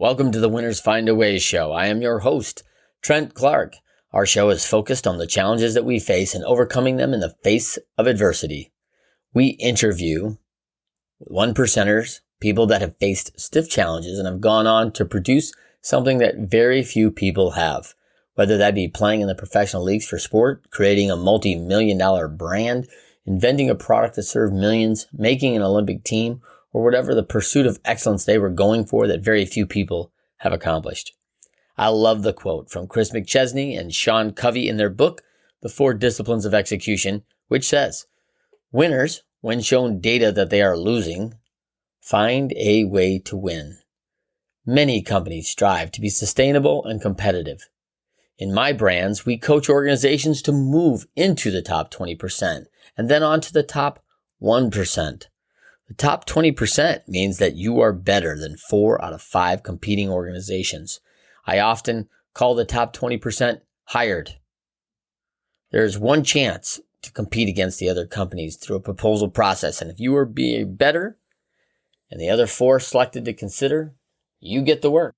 Welcome to the Winners Find a Way show. I am your host, Trent Clark. Our show is focused on the challenges that we face and overcoming them in the face of adversity. We interview one percenters, people that have faced stiff challenges and have gone on to produce something that very few people have. Whether that be playing in the professional leagues for sport, creating a multi-million-dollar brand, inventing a product that served millions, making an Olympic team, or whatever the pursuit of excellence they were going for that very few people have accomplished. I love the quote from Chris McChesney and Sean Covey in their book, The 4 Disciplines of Execution, which says, "Winners, when shown data that they are losing, find a way to win." Many companies strive to be sustainable and competitive. In my brands, we coach organizations to move into the top 20% and then on to the top 1%. The top 20% means that you are better than 4 out of 5 competing organizations. I often call the top 20% hired. There is one chance to compete against the other companies through a proposal process, and if you are being better and the other 4 selected to consider, you get the work.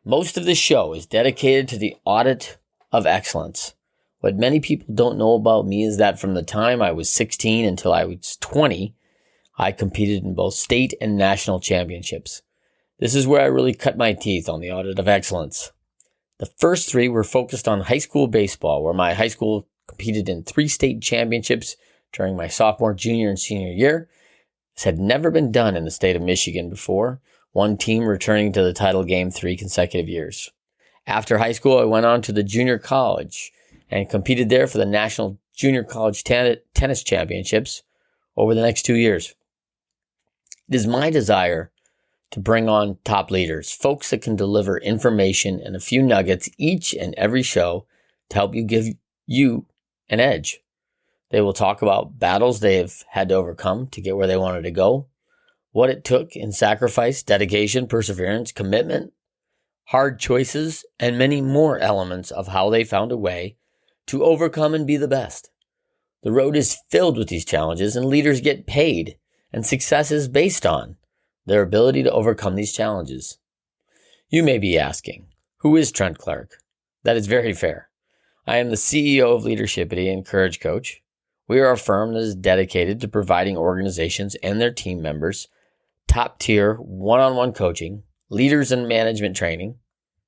Most of the show is dedicated to the audit of excellence. What many people don't know about me is that from the time I was 16 until I was 20, I competed in both state and national championships. This is where I really cut my teeth on the audit of excellence. The first 3 were focused on high school baseball, where my high school competed in 3 state championships during my sophomore, junior, and senior year. This had never been done in the state of Michigan before, one team returning to the title game 3 consecutive years. After high school, I went on to the junior college and competed there for the National Junior College Tennis Championships over the next 2 years. It is my desire to bring on top leaders, folks that can deliver information and a few nuggets each and every show to help you give you an edge. They will talk about battles they have had to overcome to get where they wanted to go, what it took in sacrifice, dedication, perseverance, commitment, hard choices, and many more elements of how they found a way to overcome and be the best. The road is filled with these challenges, and leaders get paid, and success is based on their ability to overcome these challenges. You may be asking, who is Trent Clark? That is very fair. I am the CEO of Leadershipity and Courage Coach. We are a firm that is dedicated to providing organizations and their team members top-tier one-on-one coaching, leaders and management training,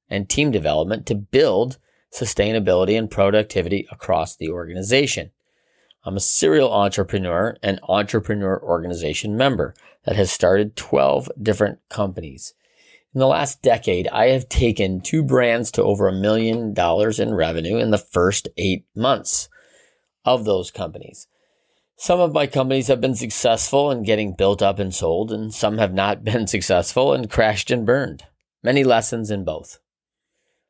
and team development to build sustainability and productivity across the organization. I'm a serial entrepreneur and entrepreneur organization member that has started 12 different companies. In the last decade, I have taken 2 brands to over $1 million in revenue in the first 8 months of those companies. Some of my companies have been successful in getting built up and sold, and some have not been successful and crashed and burned. Many lessons in both.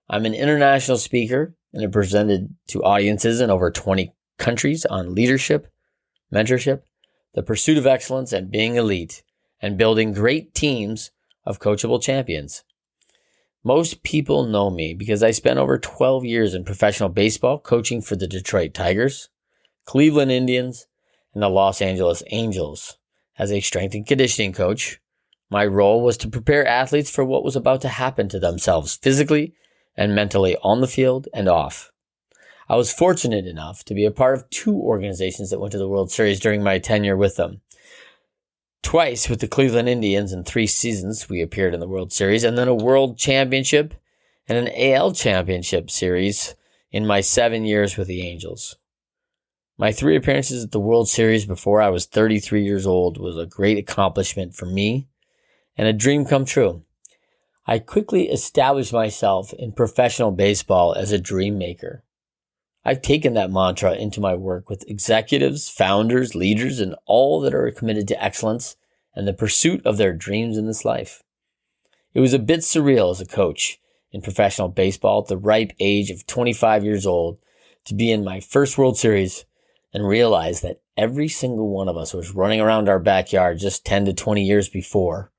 I'm an international speaker and have presented to audiences in over 20 countries on leadership, mentorship, the pursuit of excellence, and being elite, and building great teams of coachable champions. Most people know me because I spent over 12 years in professional baseball coaching for the Detroit Tigers, Cleveland Indians, and the Los Angeles Angels. As a strength and conditioning coach, my role was to prepare athletes for what was about to happen to themselves physically and mentally on the field and off. I was fortunate enough to be a part of 2 organizations that went to the World Series during my tenure with them. Twice with the Cleveland Indians in 3 seasons, we appeared in the World Series, and then a World Championship and an AL Championship Series in my 7 years with the Angels. My 3 appearances at the World Series before I was 33 years old was a great accomplishment for me and a dream come true. I quickly established myself in professional baseball as a dream maker. I've taken that mantra into my work with executives, founders, leaders, and all that are committed to excellence and the pursuit of their dreams in this life. It was a bit surreal as a coach in professional baseball at the ripe age of 25 years old to be in my first World Series and realize that every single one of us was running around our backyard just 10 to 20 years before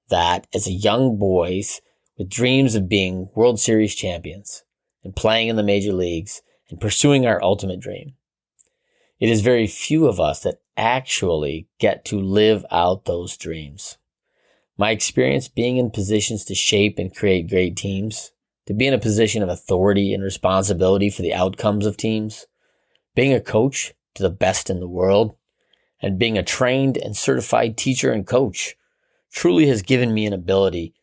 that as a young boys with dreams of being World Series champions and playing in the major leagues and pursuing our ultimate dream. It is very few of us that actually get to live out those dreams. My experience being in positions to shape and create great teams, to be in a position of authority and responsibility for the outcomes of teams, being a coach to the best in the world, and being a trained and certified teacher and coach truly has given me an ability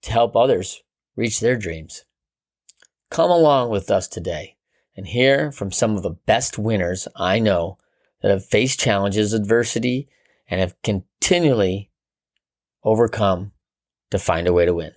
to help others reach their dreams. Come along with us today and hear from some of the best winners I know that have faced challenges, adversity, and have continually overcome to find a way to win.